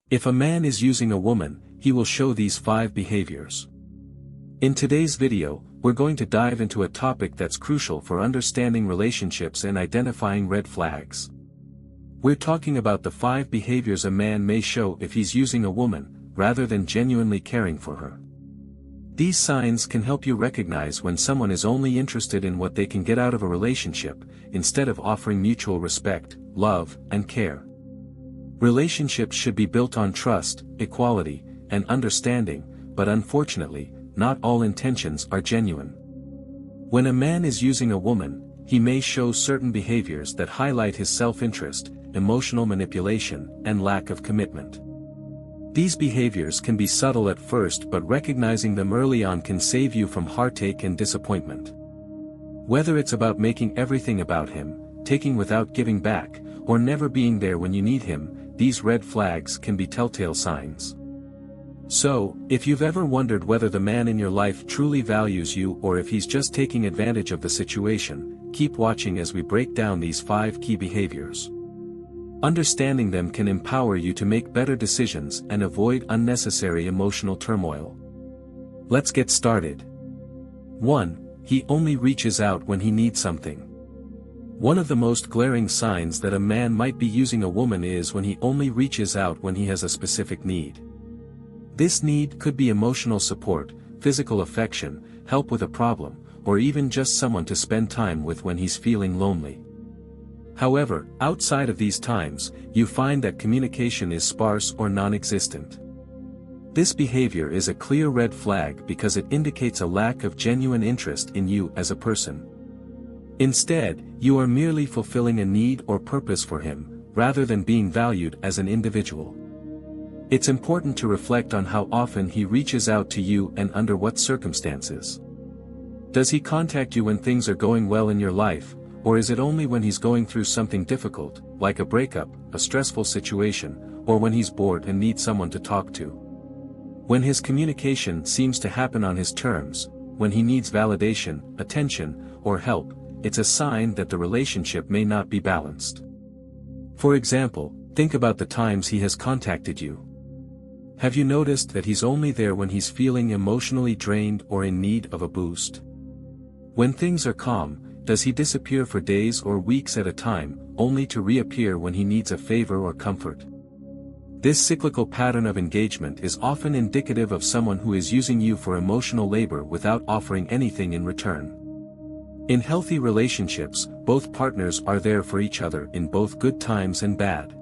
If a man is using a woman, he will show these 5 behaviors. In today's video, we're going to dive into a topic that's crucial for understanding relationships and identifying red flags. We're talking about the 5 behaviors a man may show if he's using a woman, rather than genuinely caring for her. These signs can help you recognize when someone is only interested in what they can get out of a relationship, instead of offering mutual respect, love, and care. Relationships should be built on trust, equality, and understanding, but unfortunately, not all intentions are genuine. When a man is using a woman, he may show certain behaviors that highlight his self-interest, emotional manipulation, and lack of commitment. These behaviors can be subtle at first, but recognizing them early on can save you from heartache and disappointment. Whether it's about making everything about him, taking without giving back, or never being there when you need him, these red flags can be telltale signs. So, if you've ever wondered whether the man in your life truly values you or if he's just taking advantage of the situation, keep watching as we break down these 5 key behaviors. Understanding them can empower you to make better decisions and avoid unnecessary emotional turmoil. Let's get started. 1. He only reaches out when he needs something. One of the most glaring signs that a man might be using a woman is when he only reaches out when he has a specific need. This need could be emotional support, physical affection, help with a problem, or even just someone to spend time with when he's feeling lonely. However, outside of these times, you find that communication is sparse or non-existent. This behavior is a clear red flag because it indicates a lack of genuine interest in you as a person. Instead, you are merely fulfilling a need or purpose for him, rather than being valued as an individual. It's important to reflect on how often he reaches out to you and under what circumstances. Does he contact you when things are going well in your life, or is it only when he's going through something difficult, like a breakup, a stressful situation, or when he's bored and needs someone to talk to? When his communication seems to happen on his terms, when he needs validation, attention, or help, it's a sign that the relationship may not be balanced. For example, think about the times he has contacted you. Have you noticed that he's only there when he's feeling emotionally drained or in need of a boost? When things are calm, does he disappear for days or weeks at a time, only to reappear when he needs a favor or comfort? This cyclical pattern of engagement is often indicative of someone who is using you for emotional labor without offering anything in return. In healthy relationships, both partners are there for each other in both good times and bad.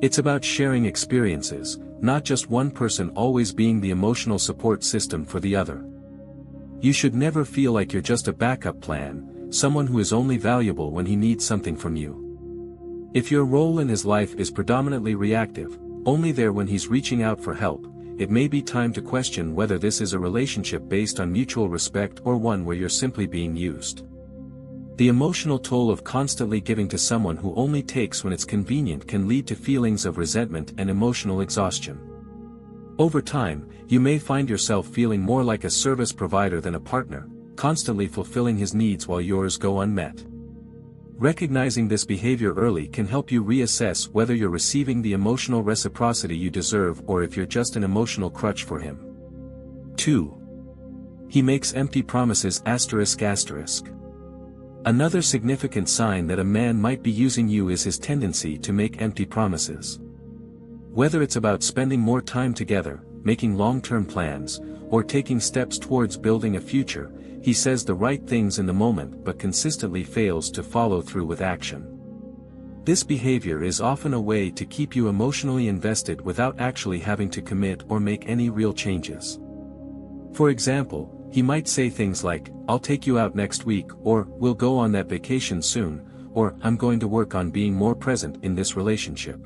It's about sharing experiences, not just one person always being the emotional support system for the other. You should never feel like you're just a backup plan, someone who is only valuable when he needs something from you. If your role in his life is predominantly reactive, only there when he's reaching out for help, it may be time to question whether this is a relationship based on mutual respect or one where you're simply being used. The emotional toll of constantly giving to someone who only takes when it's convenient can lead to feelings of resentment and emotional exhaustion. Over time, you may find yourself feeling more like a service provider than a partner, constantly fulfilling his needs while yours go unmet. Recognizing this behavior early can help you reassess whether you're receiving the emotional reciprocity you deserve or if you're just an emotional crutch for him. 2. He makes empty promises ***. Another significant sign that a man might be using you is his tendency to make empty promises. Whether it's about spending more time together, making long-term plans, or taking steps towards building a future, he says the right things in the moment but consistently fails to follow through with action. This behavior is often a way to keep you emotionally invested without actually having to commit or make any real changes. For example, he might say things like, "I'll take you out next week," or "We'll go on that vacation soon," or "I'm going to work on being more present in this relationship."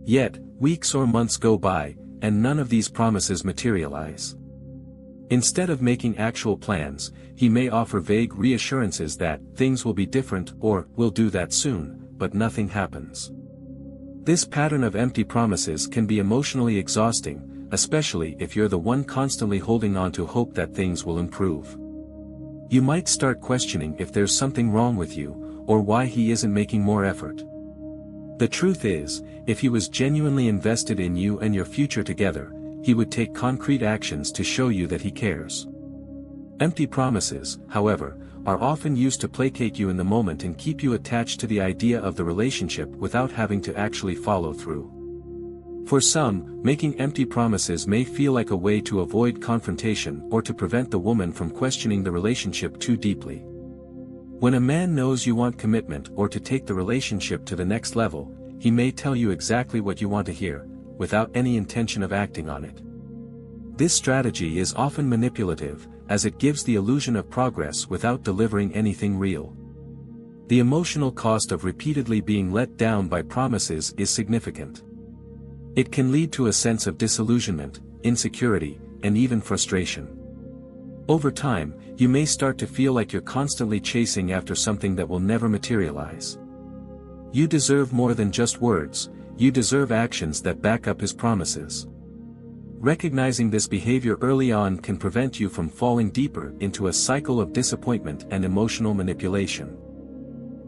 Yet, weeks or months go by, and none of these promises materialize. Instead of making actual plans, he may offer vague reassurances that things will be different or "we'll do that soon," but nothing happens. This pattern of empty promises can be emotionally exhausting, especially if you're the one constantly holding on to hope that things will improve. You might start questioning if there's something wrong with you, or why he isn't making more effort. The truth is, if he was genuinely invested in you and your future together, he would take concrete actions to show you that he cares. Empty promises, however, are often used to placate you in the moment and keep you attached to the idea of the relationship without having to actually follow through. For some, making empty promises may feel like a way to avoid confrontation or to prevent the woman from questioning the relationship too deeply. When a man knows you want commitment or to take the relationship to the next level, he may tell you exactly what you want to hear, without any intention of acting on it. This strategy is often manipulative, as it gives the illusion of progress without delivering anything real. The emotional cost of repeatedly being let down by promises is significant. It can lead to a sense of disillusionment, insecurity, and even frustration. Over time, you may start to feel like you're constantly chasing after something that will never materialize. You deserve more than just words, you deserve actions that back up his promises. Recognizing this behavior early on can prevent you from falling deeper into a cycle of disappointment and emotional manipulation.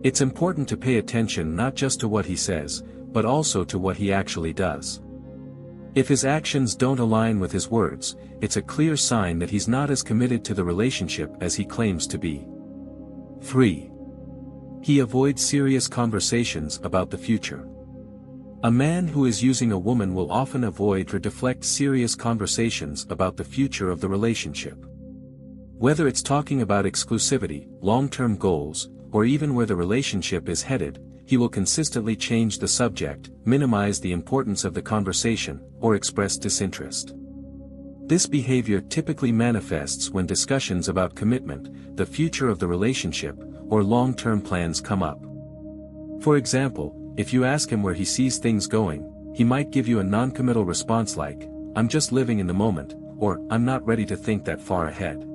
It's important to pay attention not just to what he says, but also to what he actually does. If his actions don't align with his words, it's a clear sign that he's not as committed to the relationship as he claims to be. 3. He avoids serious conversations about the future. A man who is using a woman will often avoid or deflect serious conversations about the future of the relationship. Whether it's talking about exclusivity, long-term goals, or even where the relationship is headed, he will consistently change the subject, minimize the importance of the conversation, or express disinterest. This behavior typically manifests when discussions about commitment, the future of the relationship, or long-term plans come up. For example, if you ask him where he sees things going, he might give you a non-committal response like, "I'm just living in the moment," or "I'm not ready to think that far ahead."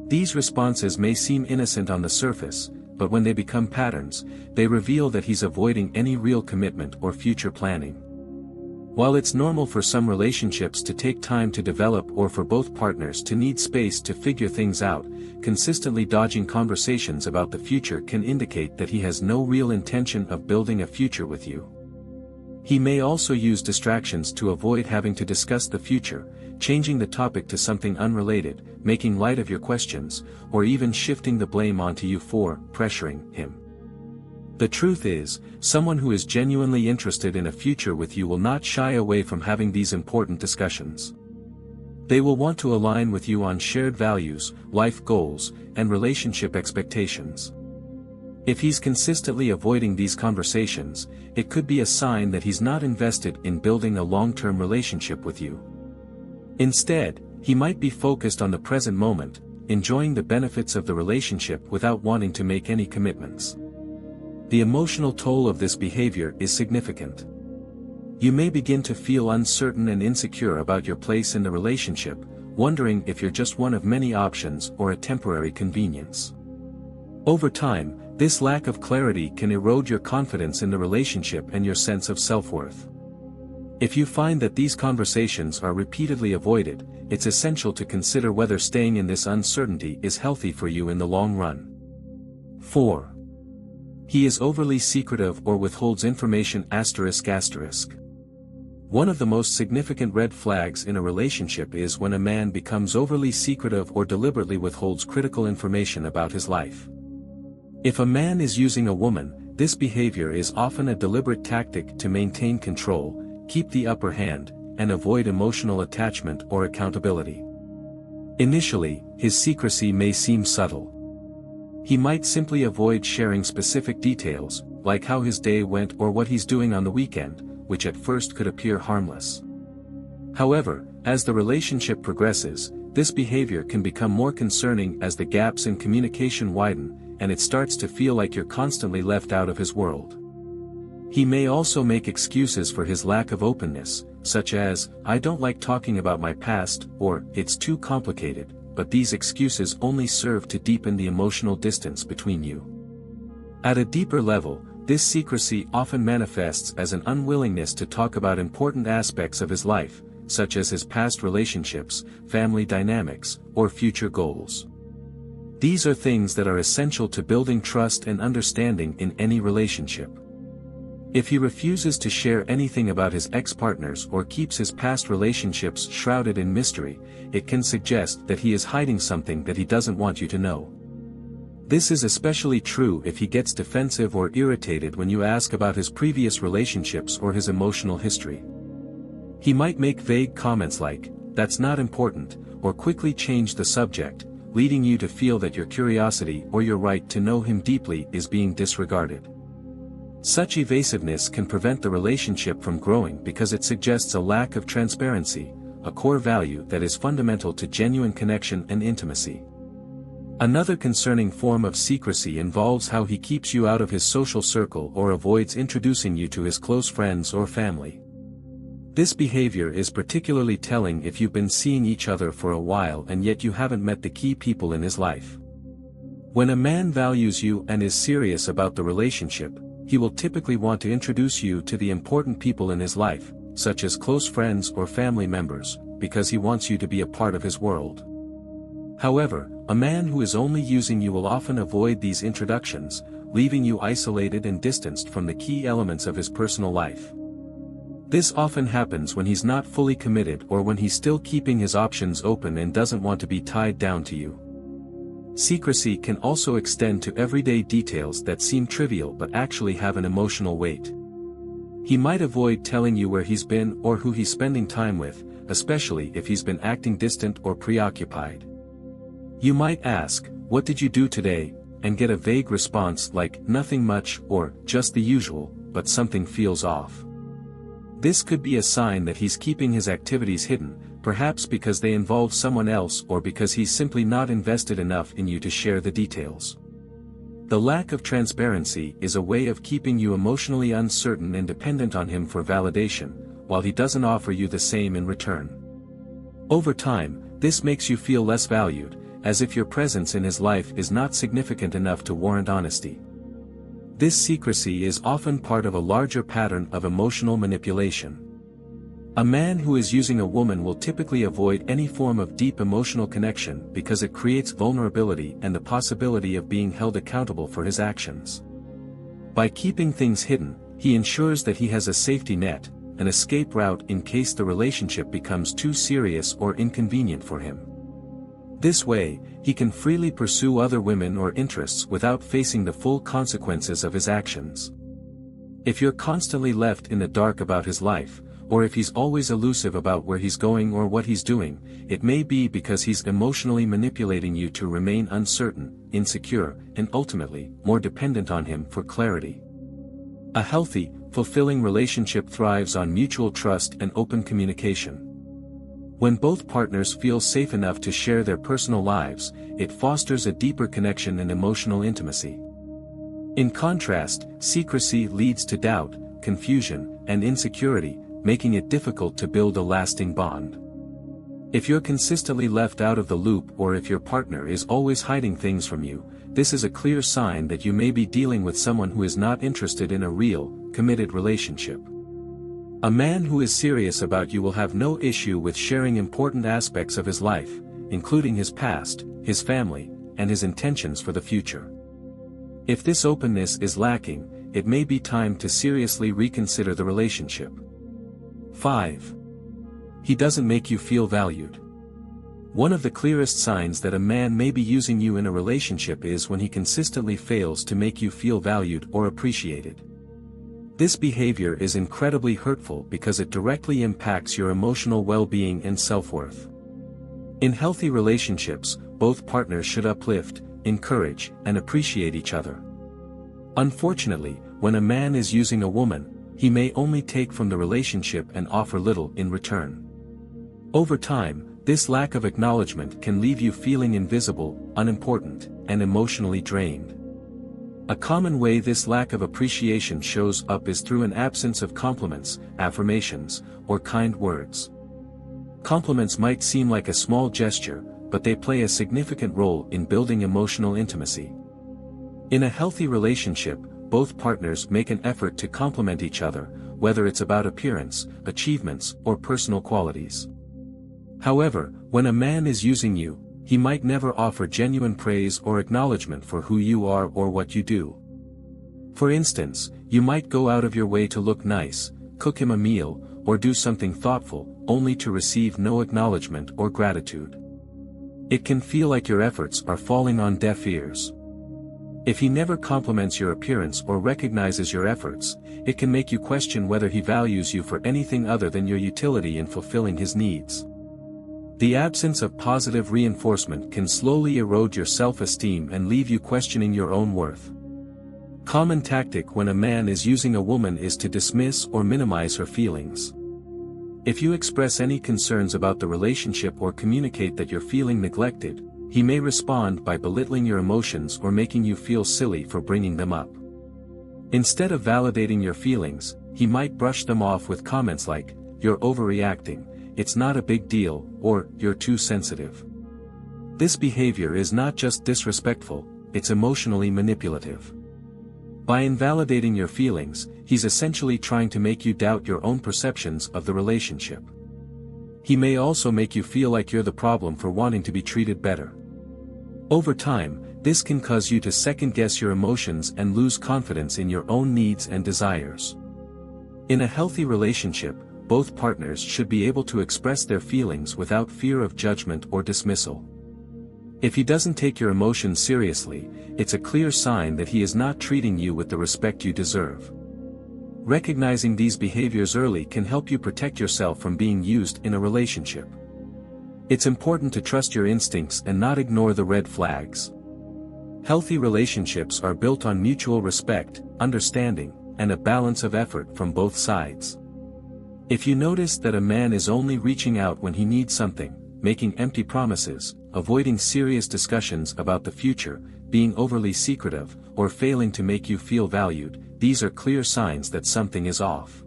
These responses may seem innocent on the surface, but when they become patterns, they reveal that he's avoiding any real commitment or future planning. While it's normal for some relationships to take time to develop or for both partners to need space to figure things out, consistently dodging conversations about the future can indicate that he has no real intention of building a future with you. He may also use distractions to avoid having to discuss the future, changing the topic to something unrelated, making light of your questions, or even shifting the blame onto you for pressuring him. The truth is, someone who is genuinely interested in a future with you will not shy away from having these important discussions. They will want to align with you on shared values, life goals, and relationship expectations. If he's consistently avoiding these conversations, it could be a sign that he's not invested in building a long-term relationship with you. Instead, he might be focused on the present moment, enjoying the benefits of the relationship without wanting to make any commitments. The emotional toll of this behavior is significant. You may begin to feel uncertain and insecure about your place in the relationship, wondering if you're just one of many options or a temporary convenience. Over time, this lack of clarity can erode your confidence in the relationship and your sense of self-worth. If you find that these conversations are repeatedly avoided, it's essential to consider whether staying in this uncertainty is healthy for you in the long run. 4. He is overly secretive or withholds information ***. One of the most significant red flags in a relationship is when a man becomes overly secretive or deliberately withholds critical information about his life. If a man is using a woman, this behavior is often a deliberate tactic to maintain control, keep the upper hand, and avoid emotional attachment or accountability. Initially, his secrecy may seem subtle. He might simply avoid sharing specific details, like how his day went or what he's doing on the weekend, which at first could appear harmless. However, as the relationship progresses, this behavior can become more concerning as the gaps in communication widen, and it starts to feel like you're constantly left out of his world. He may also make excuses for his lack of openness, such as, "I don't like talking about my past," or "It's too complicated," but these excuses only serve to deepen the emotional distance between you. At a deeper level, this secrecy often manifests as an unwillingness to talk about important aspects of his life, such as his past relationships, family dynamics, or future goals. These are things that are essential to building trust and understanding in any relationship. If he refuses to share anything about his ex-partners or keeps his past relationships shrouded in mystery, it can suggest that he is hiding something that he doesn't want you to know. This is especially true if he gets defensive or irritated when you ask about his previous relationships or his emotional history. He might make vague comments like, "That's not important," or quickly change the subject, leading you to feel that your curiosity or your right to know him deeply is being disregarded. Such evasiveness can prevent the relationship from growing because it suggests a lack of transparency, a core value that is fundamental to genuine connection and intimacy. Another concerning form of secrecy involves how he keeps you out of his social circle or avoids introducing you to his close friends or family. This behavior is particularly telling if you've been seeing each other for a while and yet you haven't met the key people in his life. When a man values you and is serious about the relationship, he will typically want to introduce you to the important people in his life, such as close friends or family members, because he wants you to be a part of his world. However, a man who is only using you will often avoid these introductions, leaving you isolated and distanced from the key elements of his personal life. This often happens when he's not fully committed or when he's still keeping his options open and doesn't want to be tied down to you. Secrecy can also extend to everyday details that seem trivial but actually have an emotional weight. He might avoid telling you where he's been or who he's spending time with, especially if he's been acting distant or preoccupied. You might ask, "What did you do today?" and get a vague response like, "Nothing much," or "Just the usual," but something feels off. This could be a sign that he's keeping his activities hidden, perhaps because they involve someone else or because he's simply not invested enough in you to share the details. The lack of transparency is a way of keeping you emotionally uncertain and dependent on him for validation, while he doesn't offer you the same in return. Over time, this makes you feel less valued, as if your presence in his life is not significant enough to warrant honesty. This secrecy is often part of a larger pattern of emotional manipulation. A man who is using a woman will typically avoid any form of deep emotional connection because it creates vulnerability and the possibility of being held accountable for his actions. By keeping things hidden, he ensures that he has a safety net, an escape route in case the relationship becomes too serious or inconvenient for him. This way, he can freely pursue other women or interests without facing the full consequences of his actions. If you're constantly left in the dark about his life, or if he's always elusive about where he's going or what he's doing, it may be because he's emotionally manipulating you to remain uncertain, insecure, and ultimately, more dependent on him for clarity. A healthy, fulfilling relationship thrives on mutual trust and open communication. When both partners feel safe enough to share their personal lives, it fosters a deeper connection and emotional intimacy. In contrast, secrecy leads to doubt, confusion, and insecurity, making it difficult to build a lasting bond. If you're consistently left out of the loop or if your partner is always hiding things from you, this is a clear sign that you may be dealing with someone who is not interested in a real, committed relationship. A man who is serious about you will have no issue with sharing important aspects of his life, including his past, his family, and his intentions for the future. If this openness is lacking, it may be time to seriously reconsider the relationship. 5. He doesn't make you feel valued. One of the clearest signs that a man may be using you in a relationship is when he consistently fails to make you feel valued or appreciated. This behavior is incredibly hurtful because it directly impacts your emotional well-being and self-worth. In healthy relationships, both partners should uplift, encourage, and appreciate each other. Unfortunately, when a man is using a woman, he may only take from the relationship and offer little in return. Over time, this lack of acknowledgement can leave you feeling invisible, unimportant, and emotionally drained. A common way this lack of appreciation shows up is through an absence of compliments, affirmations, or kind words. Compliments might seem like a small gesture, but they play a significant role in building emotional intimacy. In a healthy relationship, both partners make an effort to compliment each other, whether it's about appearance, achievements, or personal qualities. However, when a man is using you, he might never offer genuine praise or acknowledgement for who you are or what you do. For instance, you might go out of your way to look nice, cook him a meal, or do something thoughtful, only to receive no acknowledgement or gratitude. It can feel like your efforts are falling on deaf ears. If he never compliments your appearance or recognizes your efforts, it can make you question whether he values you for anything other than your utility in fulfilling his needs. The absence of positive reinforcement can slowly erode your self-esteem and leave you questioning your own worth. Common tactic when a man is using a woman is to dismiss or minimize her feelings. If you express any concerns about the relationship or communicate that you're feeling neglected, he may respond by belittling your emotions or making you feel silly for bringing them up. Instead of validating your feelings, he might brush them off with comments like, "You're overreacting, it's not a big deal," or "You're too sensitive." This behavior is not just disrespectful, it's emotionally manipulative. By invalidating your feelings, he's essentially trying to make you doubt your own perceptions of the relationship. He may also make you feel like you're the problem for wanting to be treated better. Over time, this can cause you to second-guess your emotions and lose confidence in your own needs and desires. In a healthy relationship, both partners should be able to express their feelings without fear of judgment or dismissal. If he doesn't take your emotions seriously, it's a clear sign that he is not treating you with the respect you deserve. Recognizing these behaviors early can help you protect yourself from being used in a relationship. It's important to trust your instincts and not ignore the red flags. Healthy relationships are built on mutual respect, understanding, and a balance of effort from both sides. If you notice that a man is only reaching out when he needs something, making empty promises, avoiding serious discussions about the future, being overly secretive, or failing to make you feel valued, these are clear signs that something is off.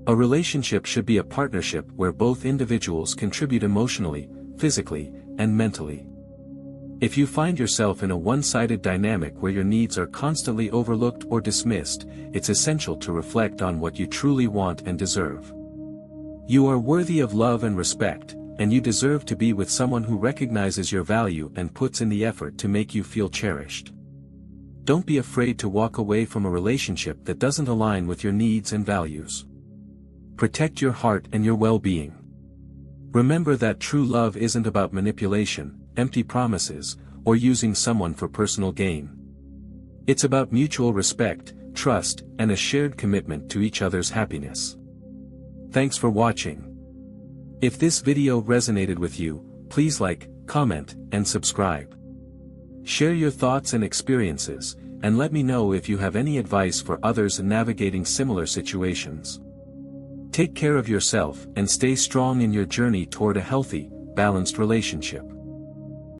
A relationship should be a partnership where both individuals contribute emotionally, physically, and mentally. If you find yourself in a one-sided dynamic where your needs are constantly overlooked or dismissed, it's essential to reflect on what you truly want and deserve. You are worthy of love and respect, and you deserve to be with someone who recognizes your value and puts in the effort to make you feel cherished. Don't be afraid to walk away from a relationship that doesn't align with your needs and values. Protect your heart and your well-being. Remember that true love isn't about manipulation, empty promises, or using someone for personal gain. It's about mutual respect, trust, and a shared commitment to each other's happiness. Thanks for watching. If this video resonated with you, please like, comment, and subscribe. Share your thoughts and experiences, and let me know if you have any advice for others navigating similar situations. Take care of yourself and stay strong in your journey toward a healthy, balanced relationship.